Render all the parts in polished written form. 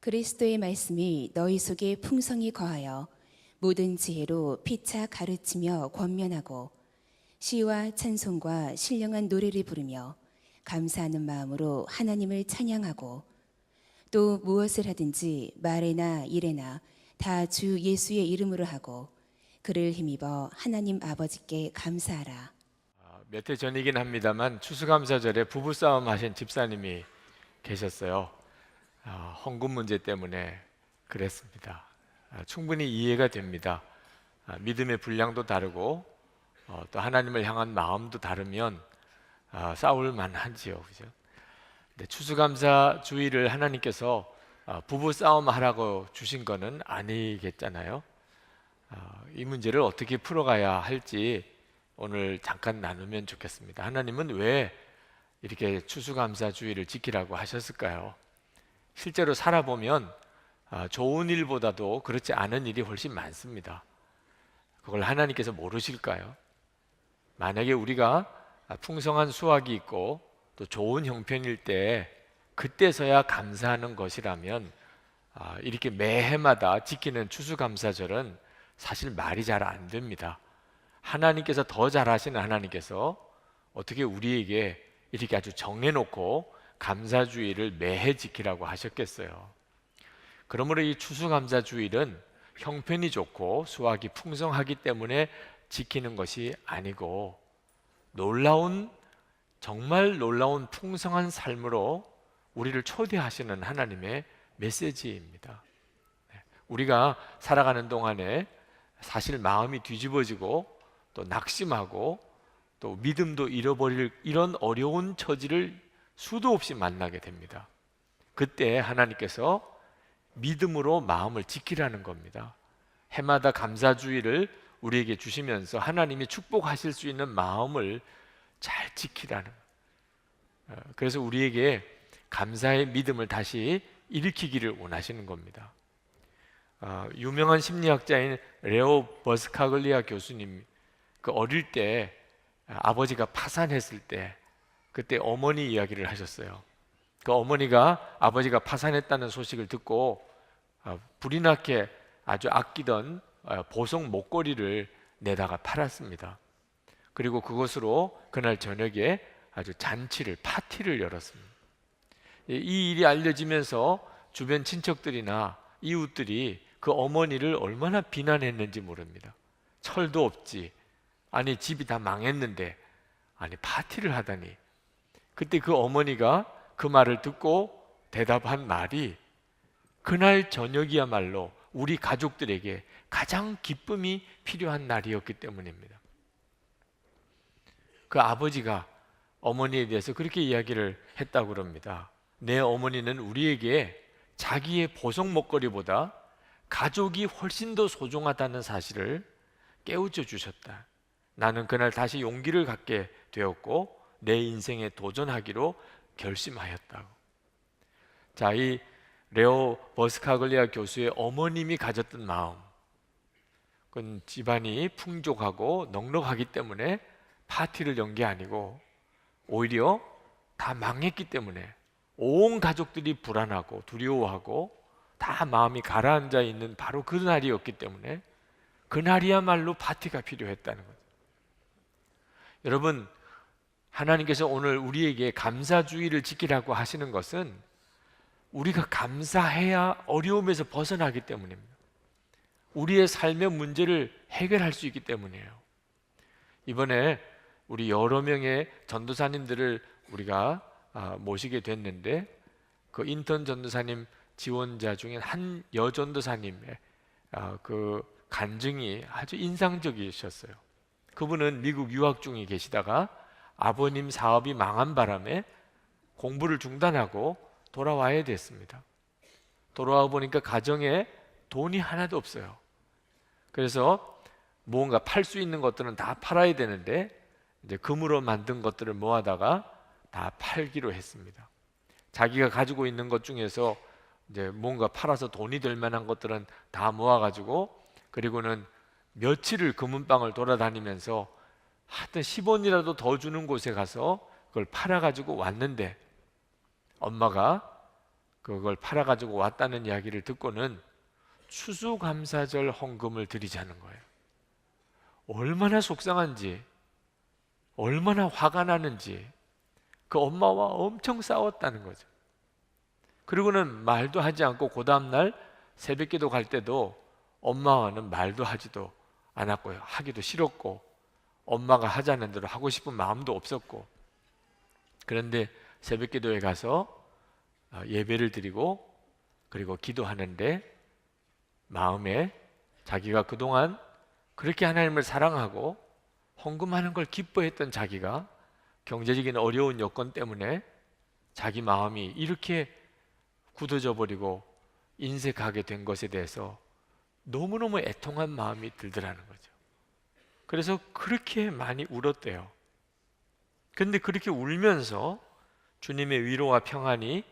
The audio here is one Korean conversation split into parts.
그리스도의 말씀이 너희 속에 풍성히 거하여 모든 지혜로 피차 가르치며 권면하고 시와 찬송과 신령한 노래를 부르며 감사하는 마음으로 하나님을 찬양하고 또 무엇을 하든지 말에나 일에나 다 주 예수의 이름으로 하고 그를 힘입어 하나님 아버지께 감사하라. 몇 해 전이긴 합니다만 추수감사절에 부부싸움 하신 집사님이 계셨어요. 헌금 문제 때문에 그랬습니다. 충분히 이해가 됩니다. 믿음의 분량도 다르고 또 하나님을 향한 마음도 다르면 싸울 만하지요, 그죠? 근데 추수감사 주일을 하나님께서 부부싸움 하라고 주신 거는 아니겠잖아요. 이 문제를 어떻게 풀어가야 할지 오늘 잠깐 나누면 좋겠습니다. 하나님은 왜 이렇게 추수감사 주일을 지키라고 하셨을까요? 실제로 살아보면 좋은 일보다도 그렇지 않은 일이 훨씬 많습니다. 그걸 하나님께서 모르실까요? 만약에 우리가 풍성한 수확이 있고 또 좋은 형편일 때 그때서야 감사하는 것이라면 이렇게 매해마다 지키는 추수감사절은 사실 말이 잘 안 됩니다. 하나님께서 더 잘하시는 하나님께서 어떻게 우리에게 이렇게 아주 정해놓고 감사주일을 매해 지키라고 하셨겠어요. 그러므로 이 추수감사주일은 형편이 좋고 수확이 풍성하기 때문에 지키는 것이 아니고 정말 놀라운 풍성한 삶으로 우리를 초대하시는 하나님의 메시지입니다. 우리가 살아가는 동안에 사실 마음이 뒤집어지고 또 낙심하고 또 믿음도 잃어버릴 이런 어려운 처지를 수도 없이 만나게 됩니다. 그때 하나님께서 믿음으로 마음을 지키라는 겁니다. 해마다 감사주일을 우리에게 주시면서 하나님이 축복하실 수 있는 마음을 잘 지키라는, 그래서 우리에게 감사의 믿음을 다시 일으키기를 원하시는 겁니다. 유명한 심리학자인 레오 버스카글리아 교수님, 그 어릴 때 아버지가 파산했을 때 그때 어머니 이야기를 하셨어요. 그 어머니가 아버지가 파산했다는 소식을 듣고 불이 나게 아주 아끼던 보석 목걸이를 내다가 팔았습니다. 그리고 그것으로 그날 저녁에 아주 파티를 열었습니다. 이 일이 알려지면서 주변 친척들이나 이웃들이 그 어머니를 얼마나 비난했는지 모릅니다. 철도 없지, 아니 집이 다 망했는데 아니 파티를 하다니. 그때 그 어머니가 그 말을 듣고 대답한 말이 그날 저녁이야말로 우리 가족들에게 가장 기쁨이 필요한 날이었기 때문입니다. 그 아버지가 어머니에 대해서 그렇게 이야기를 했다고 그럽니다. 내 어머니는 우리에게 자기의 보석 목걸이보다 가족이 훨씬 더 소중하다는 사실을 깨우쳐 주셨다. 나는 그날 다시 용기를 갖게 되었고 내 인생에 도전하기로 결심하였다고. 자, 이 레오 버스카글리아 교수의 어머님이 가졌던 마음, 그건 집안이 풍족하고 넉넉하기 때문에 파티를 연 게 아니고 오히려 다 망했기 때문에 온 가족들이 불안하고 두려워하고 다 마음이 가라앉아 있는 바로 그 날이었기 때문에 그날이야말로 파티가 필요했다는 거죠. 여러분, 하나님께서 오늘 우리에게 감사주의를 지키라고 하시는 것은 우리가 감사해야 어려움에서 벗어나기 때문입니다. 우리의 삶의 문제를 해결할 수 있기 때문이에요. 이번에 우리 여러 명의 전도사님들을 우리가 모시게 됐는데 그 인턴 전도사님 지원자 중에 한 여전도사님의 그 간증이 아주 인상적이셨어요. 그분은 미국 유학 중에 계시다가 아버님 사업이 망한 바람에 공부를 중단하고 돌아와야 됐습니다. 돌아와 보니까 가정에 돈이 하나도 없어요. 그래서 뭔가 팔 수 있는 것들은 다 팔아야 되는데 이제 금으로 만든 것들을 모아다가 다 팔기로 했습니다. 자기가 가지고 있는 것 중에서 이제 뭔가 팔아서 돈이 될 만한 것들은 다 모아가지고 그리고는 며칠을 금은방을 돌아다니면서 하여튼 10원이라도 더 주는 곳에 가서 그걸 팔아가지고 왔는데 엄마가 그걸 팔아가지고 왔다는 이야기를 듣고는 추수감사절 헌금을 드리자는 거예요. 얼마나 속상한지, 얼마나 화가 나는지 그 엄마와 엄청 싸웠다는 거죠. 그리고는 말도 하지 않고 그 다음날 새벽기도 갈 때도 엄마와는 말도 하지도 않았고요. 하기도 싫었고 엄마가 하자는 대로 하고 싶은 마음도 없었고, 그런데 새벽기도에 가서 예배를 드리고 그리고 기도하는데 마음에 자기가 그동안 그렇게 하나님을 사랑하고 헌금하는 걸 기뻐했던 자기가 경제적인 어려운 여건 때문에 자기 마음이 이렇게 굳어져 버리고 인색하게 된 것에 대해서 너무너무 애통한 마음이 들더라는 거죠. 그래서 그렇게 많이 울었대요. 그런데 그렇게 울면서 주님의 위로와 평안이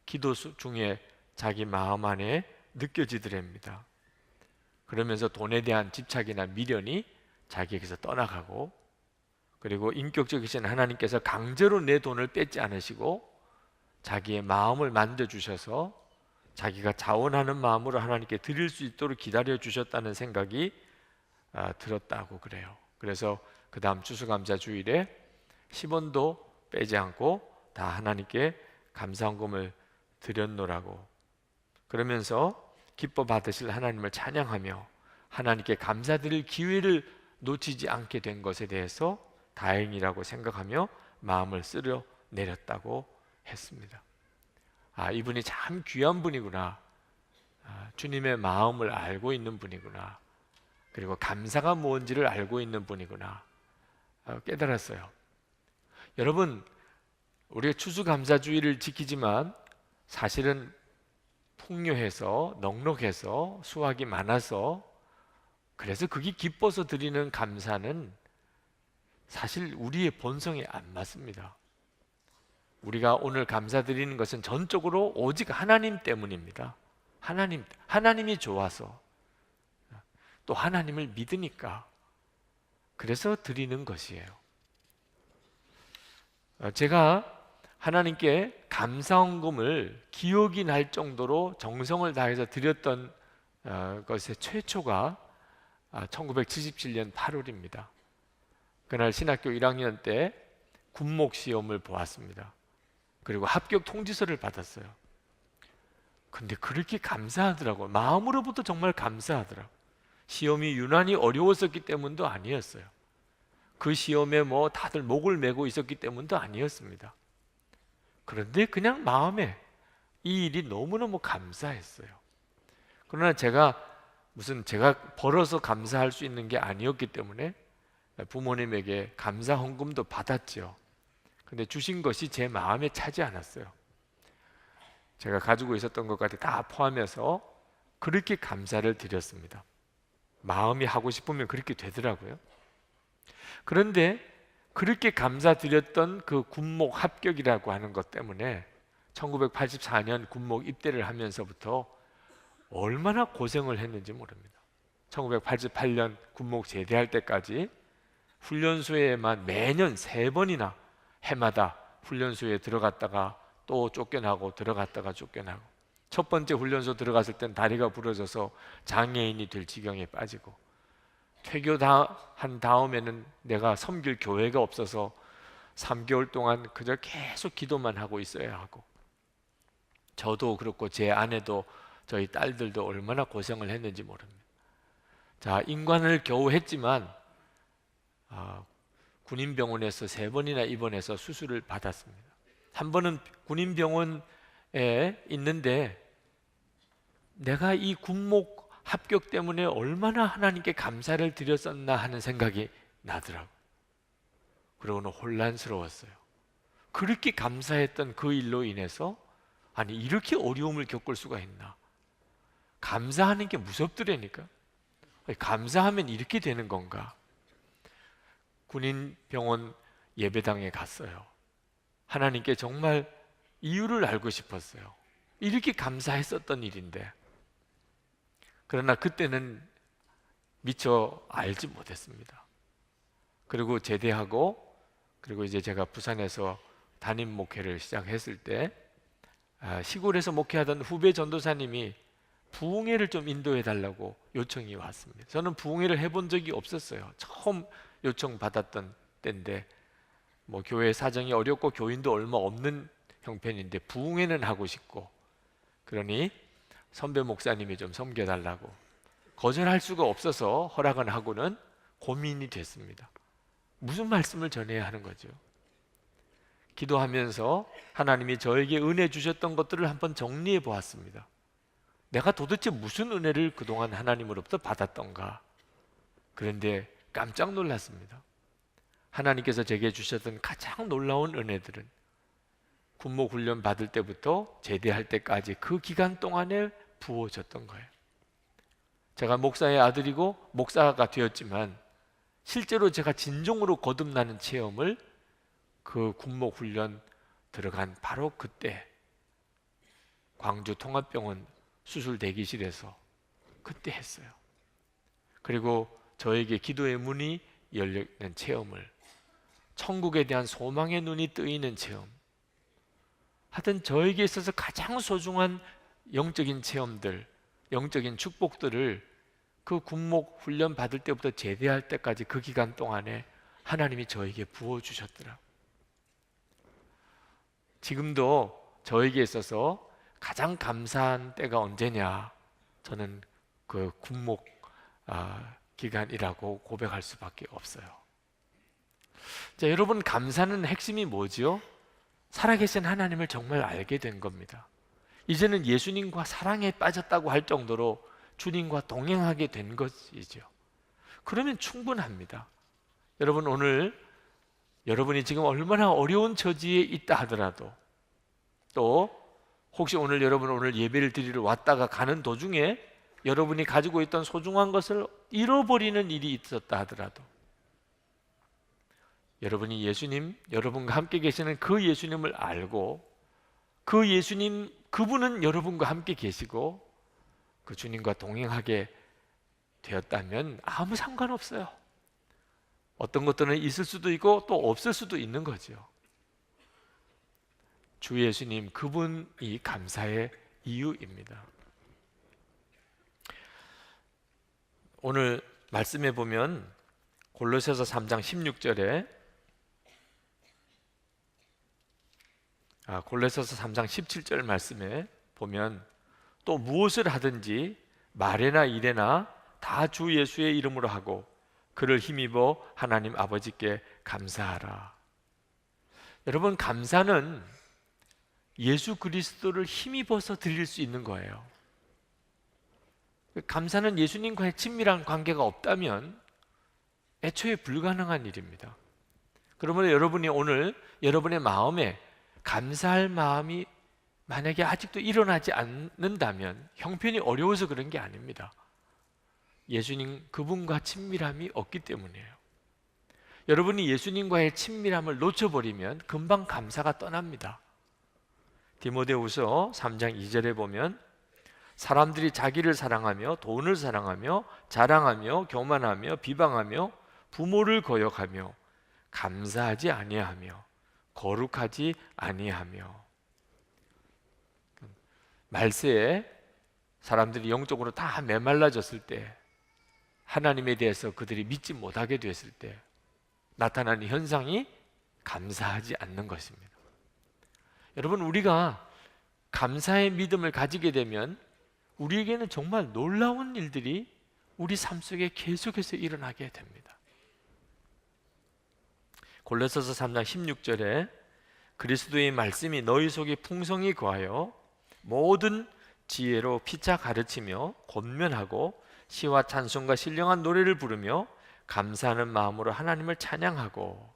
기도 중에 자기 마음 안에 느껴지더랍니다. 그러면서 돈에 대한 집착이나 미련이 자기에게서 떠나가고, 그리고 인격적이신 하나님께서 강제로 내 돈을 뺏지 않으시고 자기의 마음을 만져주셔서 자기가 자원하는 마음으로 하나님께 드릴 수 있도록 기다려 주셨다는 생각이 들었다고 그래요. 그래서 그 다음 추수감사 주일에 10원도 빼지 않고 다 하나님께 감사헌금을 드렸노라고, 그러면서 기뻐 받으실 하나님을 찬양하며 하나님께 감사드릴 기회를 놓치지 않게 된 것에 대해서 다행이라고 생각하며 마음을 쓸어 내렸다고 했습니다. 이분이 참 귀한 분이구나. 주님의 마음을 알고 있는 분이구나. 그리고 감사가 뭔지를 알고 있는 분이구나 깨달았어요. 여러분, 우리가 추수감사주의를 지키지만 사실은 풍요해서 넉넉해서 수확이 많아서, 그래서 그게 기뻐서 드리는 감사는 사실 우리의 본성에 안 맞습니다. 우리가 오늘 감사드리는 것은 전적으로 오직 하나님 때문입니다. 하나님이 좋아서, 또 하나님을 믿으니까 그래서 드리는 것이에요. 제가 하나님께 감사헌금을 기억이 날 정도로 정성을 다해서 드렸던 것의 최초가 1977년 8월입니다. 그날 신학교 1학년 때 군목 시험을 보았습니다. 그리고 합격 통지서를 받았어요. 근데 그렇게 감사하더라고요. 마음으로부터 정말 감사하더라고요. 시험이 유난히 어려웠었기 때문도 아니었어요. 그 시험에 뭐 다들 목을 메고 있었기 때문도 아니었습니다. 그런데 그냥 마음에 이 일이 너무너무 감사했어요. 그러나 제가 벌어서 감사할 수 있는 게 아니었기 때문에 부모님에게 감사 헌금도 받았죠. 근데 주신 것이 제 마음에 차지 않았어요. 제가 가지고 있었던 것까지 다 포함해서 그렇게 감사를 드렸습니다. 마음이 하고 싶으면 그렇게 되더라고요. 그런데 그렇게 감사드렸던 그 군목 합격이라고 하는 것 때문에 1984년 군목 입대를 하면서부터 얼마나 고생을 했는지 모릅니다. 1988년 군목 제대할 때까지 훈련소에만 매년 3번이나 해마다 훈련소에 들어갔다가 또 쫓겨나고 들어갔다가 쫓겨나고, 첫 번째 훈련소 들어갔을 땐 다리가 부러져서 장애인이 될 지경에 빠지고, 퇴교한 다음에는 내가 섬길 교회가 없어서 3개월 동안 그저 계속 기도만 하고 있어야 하고, 저도 그렇고 제 아내도 저희 딸들도 얼마나 고생을 했는지 모릅니다. 자, 인관을 겨우 했지만 군인병원에서 3번이나 입원해서 수술을 받았습니다. 한 번은 군인병원에 있는데 내가 이 군목 합격 때문에 얼마나 하나님께 감사를 드렸었나 하는 생각이 나더라고요. 그러고는 혼란스러웠어요. 그렇게 감사했던 그 일로 인해서 아니 이렇게 어려움을 겪을 수가 있나. 감사하는 게 무섭더라니까. 감사하면 이렇게 되는 건가. 군인병원 예배당에 갔어요. 하나님께 정말 이유를 알고 싶었어요. 이렇게 감사했었던 일인데. 그러나 그때는 미처 알지 못했습니다. 그리고 제대하고, 그리고 이제 제가 부산에서 담임 목회를 시작했을 때 시골에서 목회하던 후배 전도사님이 부흥회를 좀 인도해 달라고 요청이 왔습니다. 저는 부흥회를 해본 적이 없었어요. 처음 요청 받았던 때인데 뭐 교회 사정이 어렵고 교인도 얼마 없는 형편인데 부흥회는 하고 싶고, 그러니 선배 목사님이 좀 섬겨달라고 거절할 수가 없어서 허락은 하고는 고민이 됐습니다. 무슨 말씀을 전해야 하는 거죠? 기도하면서 하나님이 저에게 은혜 주셨던 것들을 한번 정리해 보았습니다. 내가 도대체 무슨 은혜를 그동안 하나님으로부터 받았던가? 그런데 깜짝 놀랐습니다. 하나님께서 제게 주셨던 가장 놀라운 은혜들은 군목 훈련 받을 때부터 제대할 때까지 그 기간 동안에 부어졌던 거예요. 제가 목사의 아들이고 목사가 되었지만 실제로 제가 진정으로 거듭나는 체험을 그 군목 훈련 들어간 바로 그때 광주 통합병원 수술 대기실에서 그때 했어요. 그리고 저에게 기도의 문이 열리는 체험을, 천국에 대한 소망의 눈이 뜨이는 체험, 하여튼 저에게 있어서 가장 소중한 영적인 체험들, 영적인 축복들을 그 군목 훈련 받을 때부터 제대할 때까지 그 기간 동안에 하나님이 저에게 부어주셨더라. 지금도 저에게 있어서 가장 감사한 때가 언제냐, 저는 그 군목 기간이라고 고백할 수밖에 없어요. 자, 여러분, 감사는 핵심이 뭐지요? 살아계신 하나님을 정말 알게 된 겁니다. 이제는 예수님과 사랑에 빠졌다고 할 정도로 주님과 동행하게 된 것이죠. 그러면 충분합니다. 여러분, 오늘 여러분이 지금 얼마나 어려운 처지에 있다 하더라도, 또 혹시 오늘 여러분 오늘 예배를 드리러 왔다가 가는 도중에 여러분이 가지고 있던 소중한 것을 잃어버리는 일이 있었다 하더라도, 여러분이 예수님, 여러분과 함께 계시는 그 예수님을 알고 그 예수님, 그분은 여러분과 함께 계시고 그 주님과 동행하게 되었다면 아무 상관없어요. 어떤 것들은 있을 수도 있고 또 없을 수도 있는 거죠. 주 예수님, 그분이 감사의 이유입니다. 오늘 말씀해 보면 골로새서 3장 16절에 골로새서 3장 17절 말씀에 보면, 또 무엇을 하든지 말에나 일에나 다 주 예수의 이름으로 하고 그를 힘입어 하나님 아버지께 감사하라. 여러분, 감사는 예수 그리스도를 힘입어서 드릴 수 있는 거예요. 감사는 예수님과의 친밀한 관계가 없다면 애초에 불가능한 일입니다. 그러면 여러분이 오늘 여러분의 마음에 감사할 마음이 만약에 아직도 일어나지 않는다면 형편이 어려워서 그런 게 아닙니다. 예수님, 그분과 친밀함이 없기 때문이에요. 여러분이 예수님과의 친밀함을 놓쳐버리면 금방 감사가 떠납니다. 디모데후서 3장 2절에 보면, 사람들이 자기를 사랑하며 돈을 사랑하며 자랑하며 교만하며 비방하며 부모를 거역하며 감사하지 아니하며 거룩하지 아니하며. 말세에 사람들이 영적으로 다 메말라졌을 때, 하나님에 대해서 그들이 믿지 못하게 됐을 때 나타나는 현상이 감사하지 않는 것입니다. 여러분, 우리가 감사의 믿음을 가지게 되면 우리에게는 정말 놀라운 일들이 우리 삶 속에 계속해서 일어나게 됩니다. 골로새서 3장 16절에 그리스도의 말씀이 너희 속에 풍성히 거하여 모든 지혜로 피차 가르치며 권면하고 시와 찬송과 신령한 노래를 부르며 감사하는 마음으로 하나님을 찬양하고.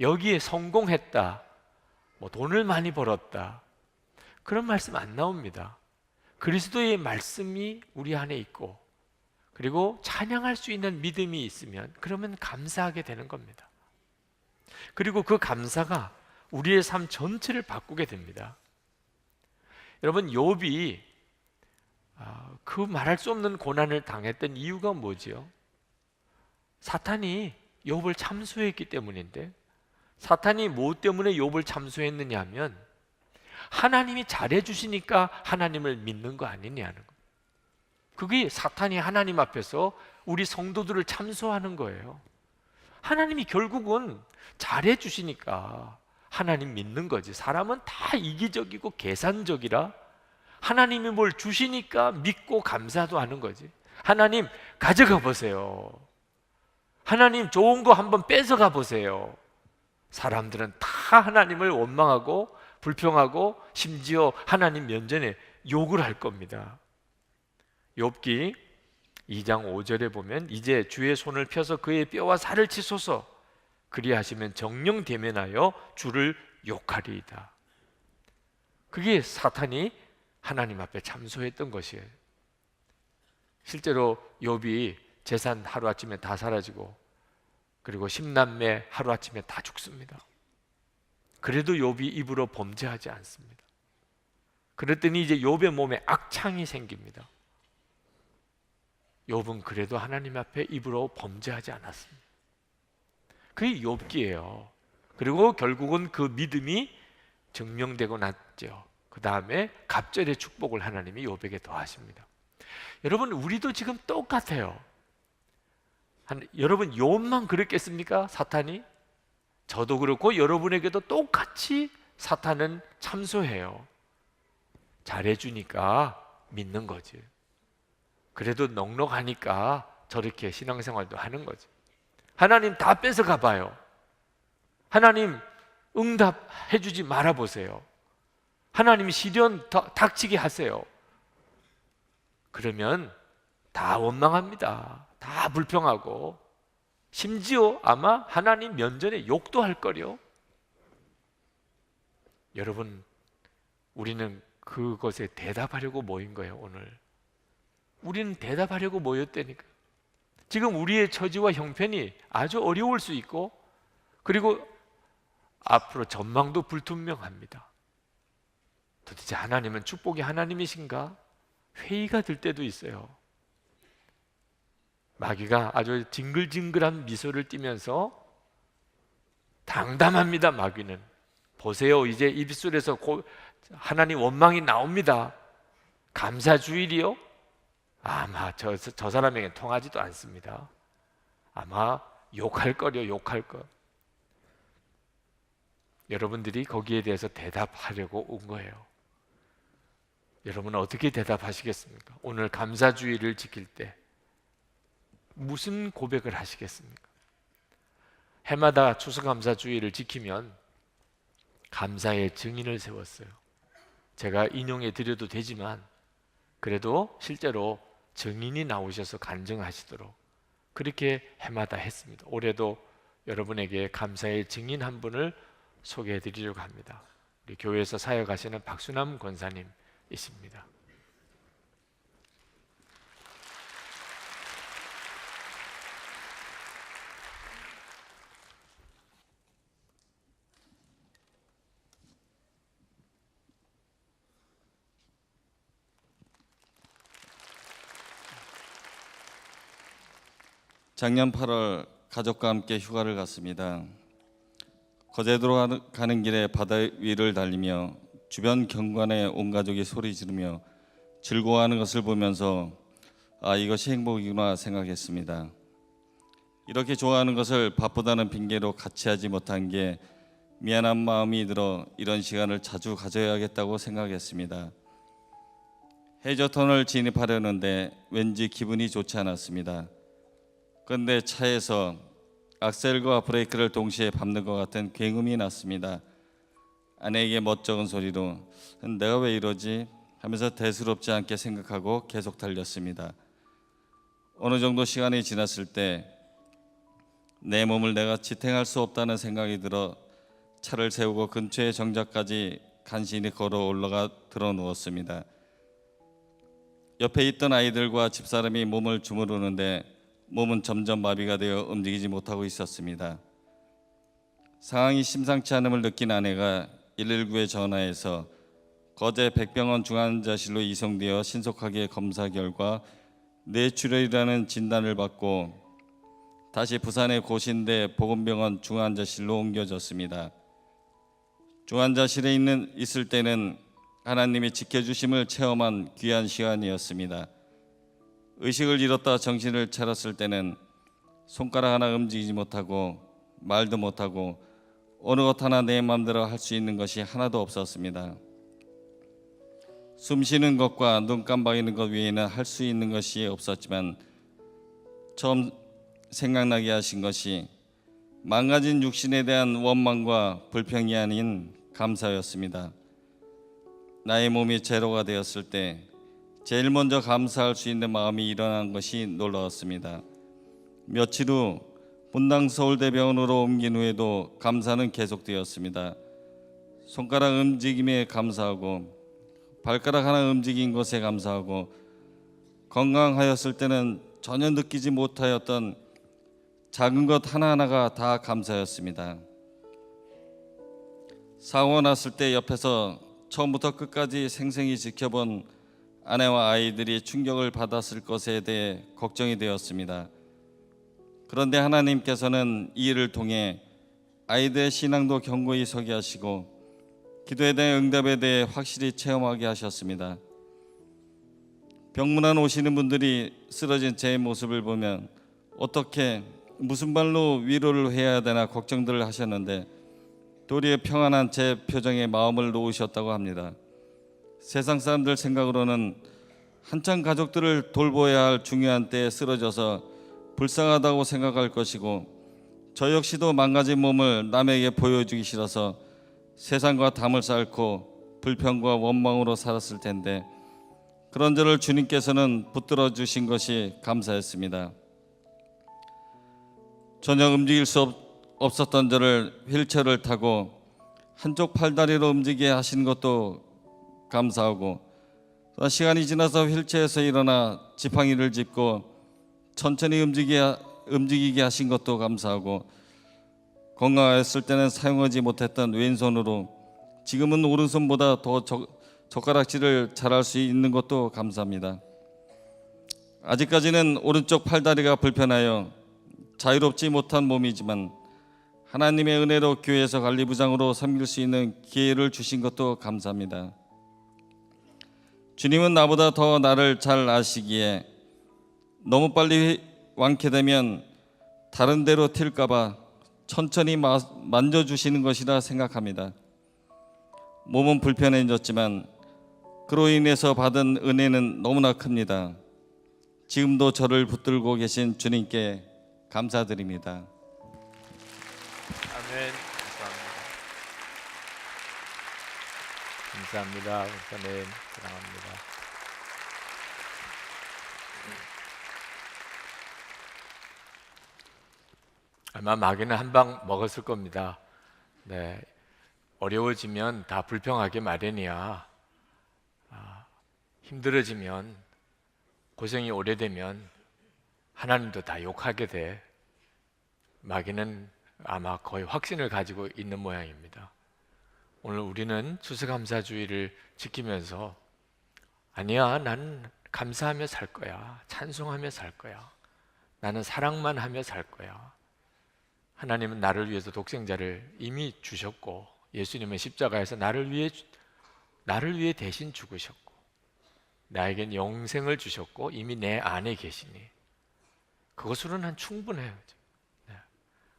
여기에 성공했다, 뭐 돈을 많이 벌었다, 그런 말씀 안 나옵니다. 그리스도의 말씀이 우리 안에 있고 그리고 찬양할 수 있는 믿음이 있으면 그러면 감사하게 되는 겁니다. 그리고 그 감사가 우리의 삶 전체를 바꾸게 됩니다. 여러분, 욥이 그 말할 수 없는 고난을 당했던 이유가 뭐지요? 사탄이 욥을 참소했기 때문인데, 사탄이 무엇 때문에 욥을 참소했느냐 하면 하나님이 잘해 주시니까 하나님을 믿는 거 아니냐는 거. 그게 사탄이 하나님 앞에서 우리 성도들을 참소하는 거예요. 하나님이 결국은 잘해 주시니까 하나님 믿는 거지. 사람은 다 이기적이고 계산적이라 하나님이 뭘 주시니까 믿고 감사도 하는 거지. 하나님 가져가 보세요. 하나님 좋은 거 한번 뺏어가 보세요. 사람들은 다 하나님을 원망하고 불평하고 심지어 하나님 면전에 욕을 할 겁니다. 욥기 2장 5절에 보면 이제 주의 손을 펴서 그의 뼈와 살을 치소서 그리하시면 정령 대면하여 주를 욕하리이다. 그게 사탄이 하나님 앞에 참소했던 것이에요. 실제로 욥이 재산 하루아침에 다 사라지고 그리고 10남매 하루아침에 다 죽습니다. 그래도 욥이 입으로 범죄하지 않습니다. 그랬더니 이제 욥의 몸에 악창이 생깁니다. 욥은 그래도 하나님 앞에 입으로 범죄하지 않았습니다. 그게 욥기예요. 그리고 결국은 그 믿음이 증명되고 났죠. 그 다음에 갑절의 축복을 하나님이 욥에게 더하십니다. 여러분, 우리도 지금 똑같아요. 여러분, 욥만 그랬겠습니까? 사탄이? 저도 그렇고 여러분에게도 똑같이 사탄은 참소해요. 잘해주니까 믿는 거지. 그래도 넉넉하니까 저렇게 신앙생활도 하는 거지. 하나님 다 뺏어가 봐요. 하나님 응답해주지 말아보세요. 하나님 시련 닥치게 하세요. 그러면 다 원망합니다. 다 불평하고 심지어 아마 하나님 면전에 욕도 할 거요. 여러분, 우리는 그것에 대답하려고 모인 거예요. 오늘 우리는 대답하려고 모였다니까. 지금 우리의 처지와 형편이 아주 어려울 수 있고 그리고 앞으로 전망도 불투명합니다. 도대체 하나님은 축복의 하나님이신가? 회의가 들 때도 있어요. 마귀가 아주 징글징글한 미소를 띠면서 당담합니다. 마귀는 보세요, 이제 입술에서 하나님 원망이 나옵니다. 감사주일이요? 아마 저 사람에게 통하지도 않습니다. 아마 욕할 거요, 욕할 거. 여러분들이 거기에 대해서 대답하려고 온 거예요. 여러분은 어떻게 대답하시겠습니까? 오늘 감사주의를 지킬 때 무슨 고백을 하시겠습니까? 해마다 추수감사주의를 지키면 감사의 증인을 세웠어요. 제가 인용해 드려도 되지만 그래도 실제로 증인이 나오셔서 간증하시도록 그렇게 해마다 했습니다. 올해도 여러분에게 감사의 증인 한 분을 소개해 드리려고 합니다. 우리 교회에서 사역하시는 박순남 권사님이십니다. 작년 8월 가족과 함께 휴가를 갔습니다. 거제도로 가는 길에 바다 위를 달리며 주변 경관에 온 가족이 소리 지르며 즐거워하는 것을 보면서 이것이 행복이구나 생각했습니다. 이렇게 좋아하는 것을 바쁘다는 핑계로 같이 하지 못한 게 미안한 마음이 들어 이런 시간을 자주 가져야겠다고 생각했습니다. 해저터널 진입하려는데 왠지 기분이 좋지 않았습니다. 그런데 차에서 악셀과 브레이크를 동시에 밟는 것 같은 굉음이 났습니다. 아내에게 멋쩍은 소리로 내가 왜 이러지? 하면서 대수롭지 않게 생각하고 계속 달렸습니다. 어느 정도 시간이 지났을 때 내 몸을 내가 지탱할 수 없다는 생각이 들어 차를 세우고 근처의 정자까지 간신히 걸어 올라가 들어 누웠습니다. 옆에 있던 아이들과 집사람이 몸을 주무르는데 몸은 점점 마비가 되어 움직이지 못하고 있었습니다. 상황이 심상치 않음을 느낀 아내가 119에 전화해서 거제 백병원 중환자실로 이송되어 신속하게 검사 결과 뇌출혈이라는 진단을 받고 다시 부산의 고신대 보건병원 중환자실로 옮겨졌습니다. 중환자실에 있을 때는 하나님의 지켜주심을 체험한 귀한 시간이었습니다. 의식을 잃었다 정신을 차렸을 때는 손가락 하나 움직이지 못하고 말도 못하고 어느 것 하나 내 마음대로 할 수 있는 것이 하나도 없었습니다. 숨 쉬는 것과 눈 깜빡이는 것 외에는 할 수 있는 것이 없었지만 처음 생각나게 하신 것이 망가진 육신에 대한 원망과 불평이 아닌 감사였습니다. 나의 몸이 제로가 되었을 때 제일 먼저 감사할 수 있는 마음이 일어난 것이 놀라웠습니다. 며칠 후 분당 서울대병원으로 옮긴 후에도 감사는 계속되었습니다. 손가락 움직임에 감사하고 발가락 하나 움직인 것에 감사하고 건강하였을 때는 전혀 느끼지 못하였던 작은 것 하나하나가 다 감사였습니다. 사고가 났을 때 옆에서 처음부터 끝까지 생생히 지켜본 아내와 아이들이 충격을 받았을 것에 대해 걱정이 되었습니다. 그런데 하나님께서는 이 일을 통해 아이들의 신앙도 견고히 서게 하시고 기도에 대한 응답에 대해 확실히 체험하게 하셨습니다. 병문안 오시는 분들이 쓰러진 제 모습을 보면 어떻게 무슨 말로 위로를 해야 되나 걱정들을 하셨는데 도리어 평안한 제 표정에 마음을 놓으셨다고 합니다. 세상 사람들 생각으로는 한창 가족들을 돌보아야 할 중요한 때에 쓰러져서 불쌍하다고 생각할 것이고 저 역시도 망가진 몸을 남에게 보여주기 싫어서 세상과 담을 쌓고 불평과 원망으로 살았을 텐데 그런 저를 주님께서는 붙들어 주신 것이 감사했습니다. 전혀 움직일 수 없었던 저를 휠체어를 타고 한쪽 팔다리로 움직이게 하신 것도 감사하고 시간이 지나서 휠체어에서 일어나 지팡이를 짚고 천천히 움직이게 하신 것도 감사하고 건강했을 때는 사용하지 못했던 왼손으로 지금은 오른손보다 더 젓가락질을 잘할 수 있는 것도 감사합니다. 아직까지는 오른쪽 팔다리가 불편하여 자유롭지 못한 몸이지만 하나님의 은혜로 교회에서 관리부장으로 섬길 수 있는 기회를 주신 것도 감사합니다. 주님은 나보다 더 나를 잘 아시기에 너무 빨리 완쾌되면 다른 데로 튈까 봐 천천히 만져주시는 것이라 생각합니다. 몸은 불편해졌지만 그로 인해서 받은 은혜는 너무나 큽니다. 지금도 저를 붙들고 계신 주님께 감사드립니다. 아멘. 감사합니다. 목사님 사랑합니다. 아마 마귀는 한 방 먹었을 겁니다. 네, 어려워지면 다 불평하게 마련이야. 힘들어지면 고생이 오래되면 하나님도 다 욕하게 돼. 마귀는 아마 거의 확신을 가지고 있는 모양입니다. 오늘 우리는 추수감사주의를 지키면서 아니야, 난 감사하며 살 거야. 찬송하며 살 거야. 나는 사랑만 하며 살 거야. 하나님은 나를 위해서 독생자를 이미 주셨고 예수님은 십자가에서 나를 위해 대신 죽으셨고 나에겐 영생을 주셨고 이미 내 안에 계시니 그것으로는 난 충분해요.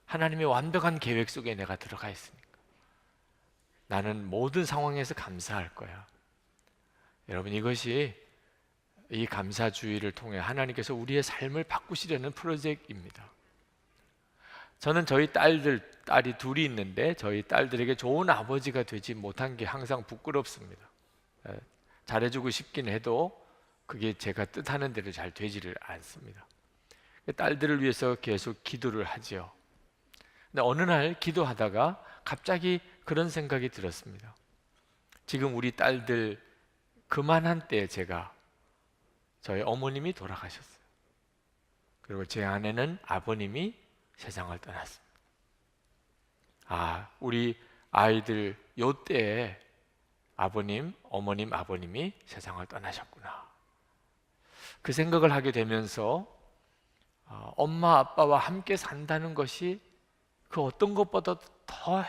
하나님의 완벽한 계획 속에 내가 들어가 있으니까 나는 모든 상황에서 감사할 거야. 여러분, 이것이 이 감사주의를 통해 하나님께서 우리의 삶을 바꾸시려는 프로젝트입니다. 저는 저희 딸이 둘이 있는데 저희 딸들에게 좋은 아버지가 되지 못한 게 항상 부끄럽습니다. 잘해주고 싶긴 해도 그게 제가 뜻하는 대로 잘 되지를 않습니다. 딸들을 위해서 계속 기도를 하죠. 근데 어느 날 기도하다가 갑자기 그런 생각이 들었습니다. 지금 우리 딸들 그만한 때에 저희 어머님이 돌아가셨어요. 그리고 제 아내는 아버님이 세상을 떠났습니다. 우리 아이들 요때에 아버님, 어머님, 아버님이 세상을 떠나셨구나. 그 생각을 하게 되면서 엄마, 아빠와 함께 산다는 것이 그 어떤 것보다 더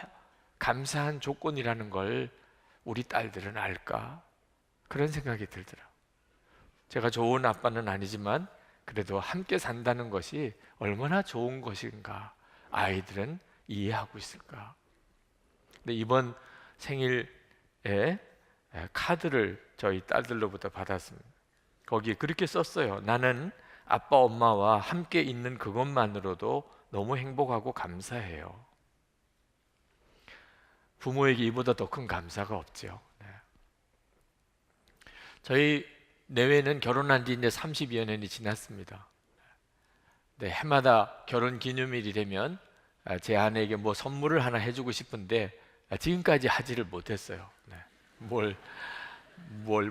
감사한 조건이라는 걸 우리 딸들은 알까? 그런 생각이 들더라고요. 제가 좋은 아빠는 아니지만 그래도 함께 산다는 것이 얼마나 좋은 것인가 아이들은 이해하고 있을까? 근데 이번 생일에 카드를 저희 딸들로부터 받았습니다. 거기에 그렇게 썼어요. 나는 아빠 엄마와 함께 있는 그것만으로도 너무 행복하고 감사해요. 부모에게 이보다 더 큰 감사가 없죠. 네. 저희 내외는 결혼한 지 이제 30여 년이 지났습니다. 네, 해마다 결혼 기념일이 되면 제 아내에게 뭐 선물을 하나 해주고 싶은데 지금까지 하지를 못했어요. 네. 뭘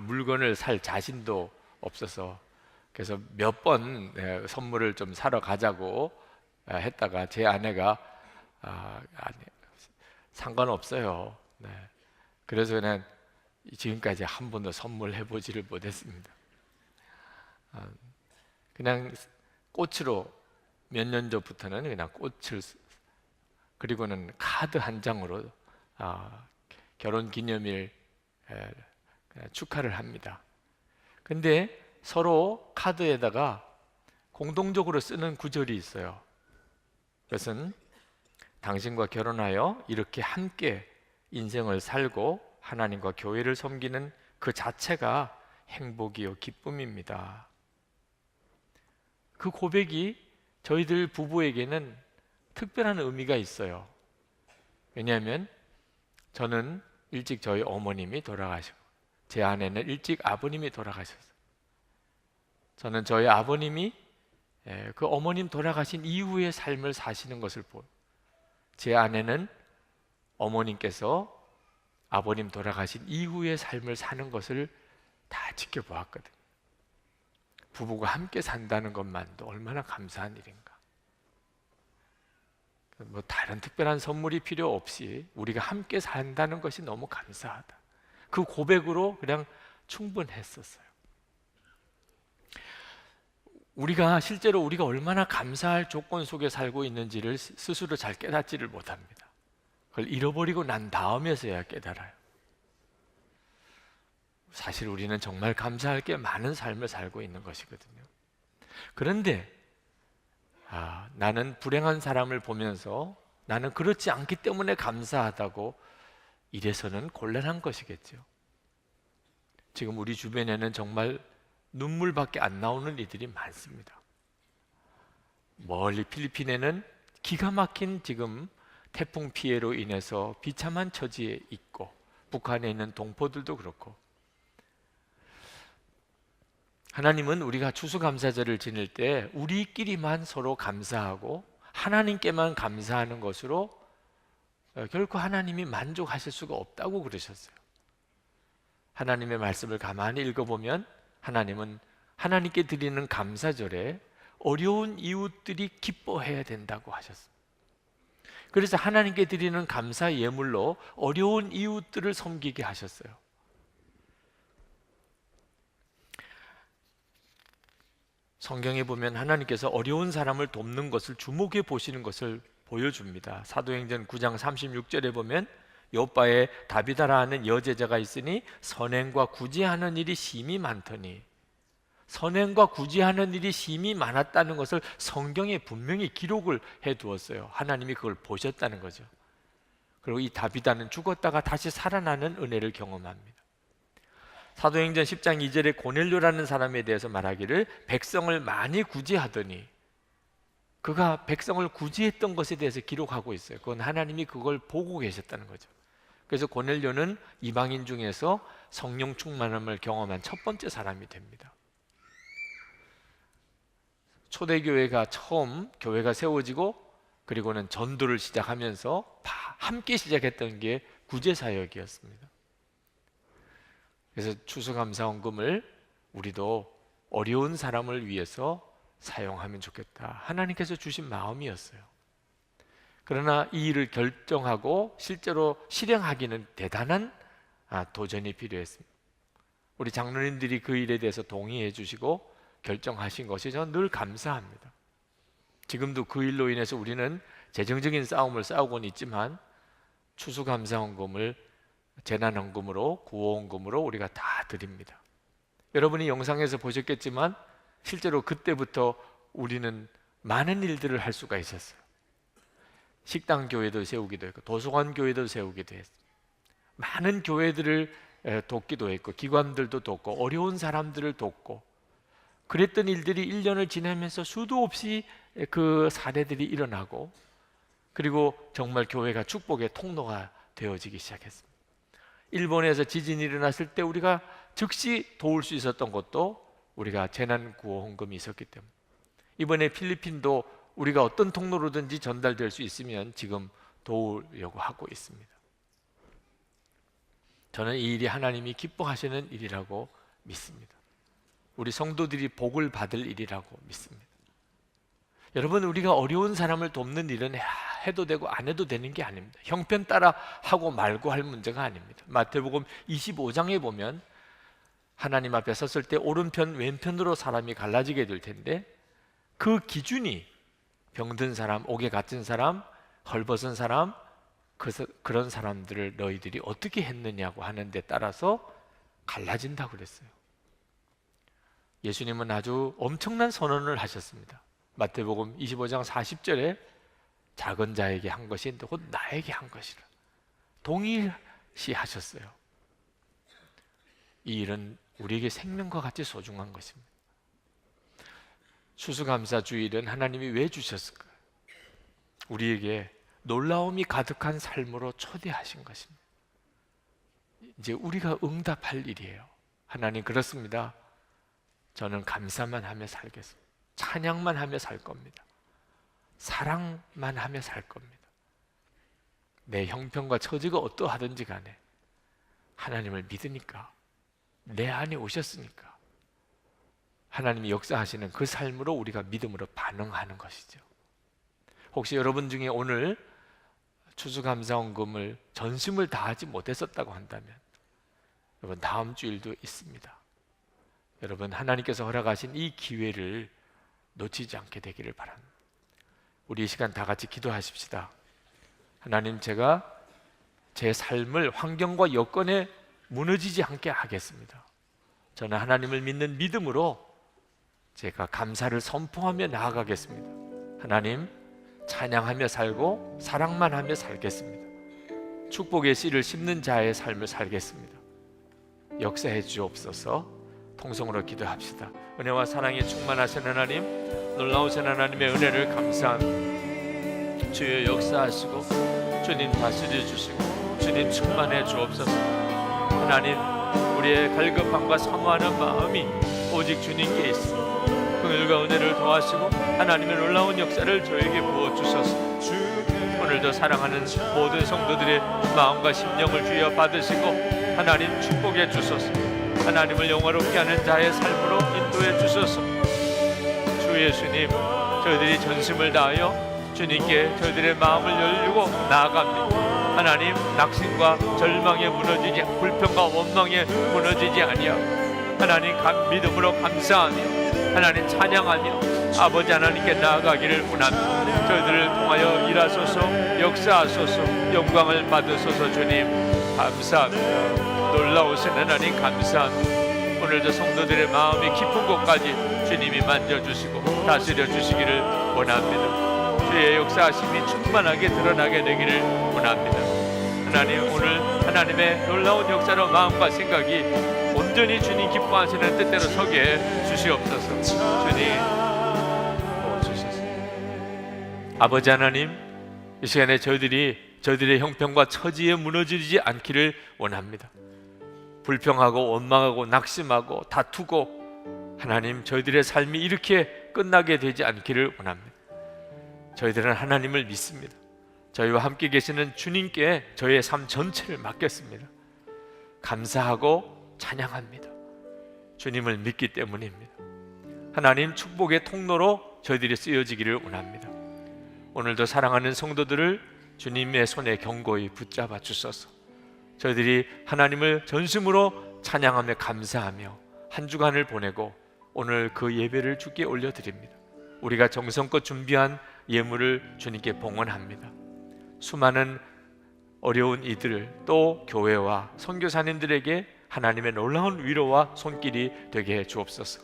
물건을 살 자신도 없어서 그래서 몇 번 선물을 좀 사러 가자고 했다가 제 아내가 아니, 상관없어요. 네. 그래서 그냥 지금까지 한 번도 선물해 보지를 못했습니다. 그냥 꽃으로 몇 년 전부터는 그냥 꽃을 그리고는 카드 한 장으로 결혼 기념일 축하를 합니다. 근데 서로 카드에다가 공동적으로 쓰는 구절이 있어요. 그것은 당신과 결혼하여 이렇게 함께 인생을 살고 하나님과 교회를 섬기는 그 자체가 행복이요 기쁨입니다. 그 고백이 저희들 부부에게는 특별한 의미가 있어요. 왜냐하면 저는 일찍 저희 어머님이 돌아가시고 제 아내는 일찍 아버님이 돌아가셨어요. 저는 저희 아버님이 그 어머님 돌아가신 이후의 삶을 사시는 것을 보고 제 아내는 어머님께서 아버님 돌아가신 이후의 삶을 사는 것을 다 지켜보았거든요. 부부가 함께 산다는 것만도 얼마나 감사한 일인가. 뭐 다른 특별한 선물이 필요 없이 우리가 함께 산다는 것이 너무 감사하다. 그 고백으로 그냥 충분했었어요. 우리가 실제로 우리가 얼마나 감사할 조건 속에 살고 있는지를 스스로 잘 깨닫지를 못합니다. 그걸 잃어버리고 난 다음에서야 깨달아요. 사실 우리는 정말 감사할 게 많은 삶을 살고 있는 것이거든요. 그런데 나는 불행한 사람을 보면서 나는 그렇지 않기 때문에 감사하다고 이래서는 곤란한 것이겠죠. 지금 우리 주변에는 정말 눈물밖에 안 나오는 이들이 많습니다. 멀리 필리핀에는 기가 막힌 지금 태풍 피해로 인해서 비참한 처지에 있고 북한에 있는 동포들도 그렇고 하나님은 우리가 추수감사절을 지낼 때 우리끼리만 서로 감사하고 하나님께만 감사하는 것으로 결코 하나님이 만족하실 수가 없다고 그러셨어요. 하나님의 말씀을 가만히 읽어보면 하나님은 하나님께 드리는 감사절에 어려운 이웃들이 기뻐해야 된다고 하셨습니다. 그래서 하나님께 드리는 감사 예물로 어려운 이웃들을 섬기게 하셨어요. 성경에 보면 하나님께서 어려운 사람을 돕는 것을 주목해 보시는 것을 보여줍니다. 사도행전 9장 36절에 보면 요바에 다비다라 하는 여제자가 있으니 선행과 구제하는 일이 심히 많더니 선행과 구제하는 일이 심히 많았다는 것을 성경에 분명히 기록을 해두었어요. 하나님이 그걸 보셨다는 거죠. 그리고 이 다비다는 죽었다가 다시 살아나는 은혜를 경험합니다. 사도행전 10장 2절에 고넬료라는 사람에 대해서 말하기를 백성을 많이 구제하더니 그가 백성을 구제했던 것에 대해서 기록하고 있어요. 그건 하나님이 그걸 보고 계셨다는 거죠. 그래서 고넬료는 이방인 중에서 성령 충만함을 경험한 첫 번째 사람이 됩니다. 초대교회가 처음 교회가 세워지고 그리고는 전도를 시작하면서 함께 시작했던 게 구제사역이었습니다. 그래서 추수감사원금을 우리도 어려운 사람을 위해서 사용하면 좋겠다. 하나님께서 주신 마음이었어요. 그러나 이 일을 결정하고 실제로 실행하기는 대단한 도전이 필요했습니다. 우리 장로님들이 그 일에 대해서 동의해 주시고 결정하신 것이 저는 늘 감사합니다. 지금도 그 일로 인해서 우리는 재정적인 싸움을 싸우고는 있지만 추수감사헌금을 재난헌금으로, 구호헌금으로 우리가 다 드립니다. 여러분이 영상에서 보셨겠지만 실제로 그때부터 우리는 많은 일들을 할 수가 있었어요. 식당 교회도 세우기도 했고, 도서관 교회도 세우기도 했어요. 많은 교회들을 돕기도 했고, 기관들도 돕고, 어려운 사람들을 돕고, 그랬던 일들이 1년을 지나면서 수도 없이 그 사례들이 일어나고, 그리고 정말 교회가 축복의 통로가 되어지기 시작했습니다. 일본에서 지진이 일어났을 때 우리가 즉시 도울 수 있었던 것도 우리가 재난구호헌금이 있었기 때문에, 이번에 필리핀도 우리가 어떤 통로로든지 전달될 수 있으면 지금 도우려고 하고 있습니다. 저는 이 일이 하나님이 기뻐하시는 일이라고 믿습니다. 우리 성도들이 복을 받을 일이라고 믿습니다. 여러분, 우리가 어려운 사람을 돕는 일은 해도 되고 안 해도 되는 게 아닙니다. 형편 따라 하고 말고 할 문제가 아닙니다. 마태복음 25장에 보면 하나님 앞에 섰을 때 오른편 왼편으로 사람이 갈라지게 될 텐데, 그 기준이 병든 사람, 옥에 갇힌 사람, 헐벗은 사람, 그런 사람들을 너희들이 어떻게 했느냐고 하는 데 따라서 갈라진다고 그랬어요. 예수님은 아주 엄청난 선언을 하셨습니다. 마태복음 25장 40절에 작은 자에게 한 것이 곧 나에게 한 것이라 동일시 하셨어요. 이 일은 우리에게 생명과 같이 소중한 것입니다. 추수감사 주일은 하나님이 왜 주셨을까요? 우리에게 놀라움이 가득한 삶으로 초대하신 것입니다. 이제 우리가 응답할 일이에요. 하나님, 그렇습니다. 저는 감사만 하며 살겠습니다. 찬양만 하며 살 겁니다. 사랑만 하며 살 겁니다. 내 형편과 처지가 어떠하든지 간에 하나님을 믿으니까, 내 안에 오셨으니까 하나님이 역사하시는 그 삶으로 우리가 믿음으로 반응하는 것이죠. 혹시 여러분 중에 오늘 추수감사헌금을 전심을 다하지 못했었다고 한다면, 여러분 다음 주일도 있습니다. 여러분, 하나님께서 허락하신 이 기회를 놓치지 않게 되기를 바랍니다. 우리 이 시간 다 같이 기도하십시다. 하나님, 제가 제 삶을 환경과 여건에 무너지지 않게 하겠습니다. 저는 하나님을 믿는 믿음으로 제가 감사를 선포하며 나아가겠습니다. 하나님, 찬양하며 살고 사랑만 하며 살겠습니다. 축복의 씨를 심는 자의 삶을 살겠습니다. 역사해 주옵소서. 통성으로 기도합시다. 은혜와 사랑에 충만하신 하나님, 놀라우신 하나님의 은혜를 감사합니다. 주여 역사하시고 주님 다스려 주시고 주님 충만해 주옵소서. 하나님, 우리의 갈급함과 사모하는 마음이 오직 주님께 있습니다. 긍휼과 은혜를 더하시고 하나님의 놀라운 역사를 저에게 부어주소서. 오늘도 사랑하는 모든 성도들의 마음과 심령을 주여 받으시고 하나님 축복해 주소서. 하나님을 영화롭게 하는 자의 삶으로 인도해 주소서. 주 예수님, 저희들이 전심을 다하여 주님께 저희들의 마음을 열고 나아갑니다. 하나님, 낙심과 절망에 무너지지, 불평과 원망에 무너지지 아니하고 하나님 믿음으로 감사하며 하나님 찬양하며 아버지 하나님께 나아가기를 원합니다. 저희들을 통하여 일하소서, 역사하소서, 영광을 받으소서. 주님 감사합니다. 놀라우신 하나님 감사합니다. 오늘도 성도들의 마음이 깊은 곳까지 주님이 만져주시고 다스려 주시기를 원합니다. 주의 역사하심이 충만하게 드러나게 되기를 원합니다. 하나님, 오늘 하나님의 놀라운 역사로 마음과 생각이 온전히 주님 기뻐하시는 뜻대로 서게 주시옵소서. 주님 도와주소서. 아버지 하나님, 이 시간에 저희들의 형편과 처지에 무너지지 않기를 원합니다. 불평하고 원망하고 낙심하고 다투고 하나님, 저희들의 삶이 이렇게 끝나게 되지 않기를 원합니다. 저희들은 하나님을 믿습니다. 저희와 함께 계시는 주님께 저희의 삶 전체를 맡겼습니다. 감사하고 찬양합니다. 주님을 믿기 때문입니다. 하나님, 축복의 통로로 저희들이 쓰여지기를 원합니다. 오늘도 사랑하는 성도들을 주님의 손에 견고히 붙잡아 주소서. 저희들이 하나님을 전심으로 찬양하며 감사하며 한 주간을 보내고 오늘 그 예배를 주께 올려드립니다. 우리가 정성껏 준비한 예물을 주님께 봉헌합니다. 수많은 어려운 이들 또 교회와 선교사님들에게 하나님의 놀라운 위로와 손길이 되게 해 주옵소서.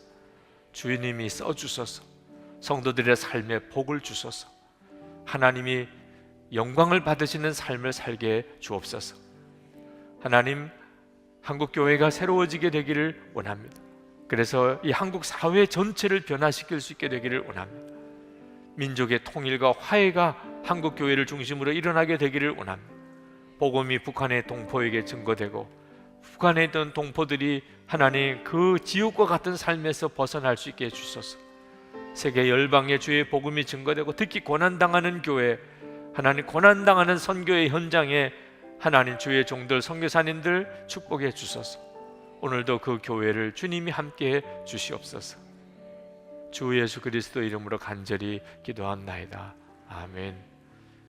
주님이 써주소서. 성도들의 삶에 복을 주소서. 하나님이 영광을 받으시는 삶을 살게 해 주옵소서. 하나님, 한국교회가 새로워지게 되기를 원합니다. 그래서 이 한국 사회 전체를 변화시킬 수 있게 되기를 원합니다. 민족의 통일과 화해가 한국교회를 중심으로 일어나게 되기를 원합니다. 복음이 북한의 동포에게 증거되고 북한에 있던 동포들이 하나님 그 지옥과 같은 삶에서 벗어날 수 있게 해주소서. 세계 열방의 주의 복음이 증거되고 특히 고난당하는 교회, 하나님 고난당하는 선교의 현장에 하나님 주의 종들 선교사님들 축복해 주소서. 오늘도 그 교회를 주님이 함께해 주시옵소서. 주 예수 그리스도 이름으로 간절히 기도합나이다. 아멘.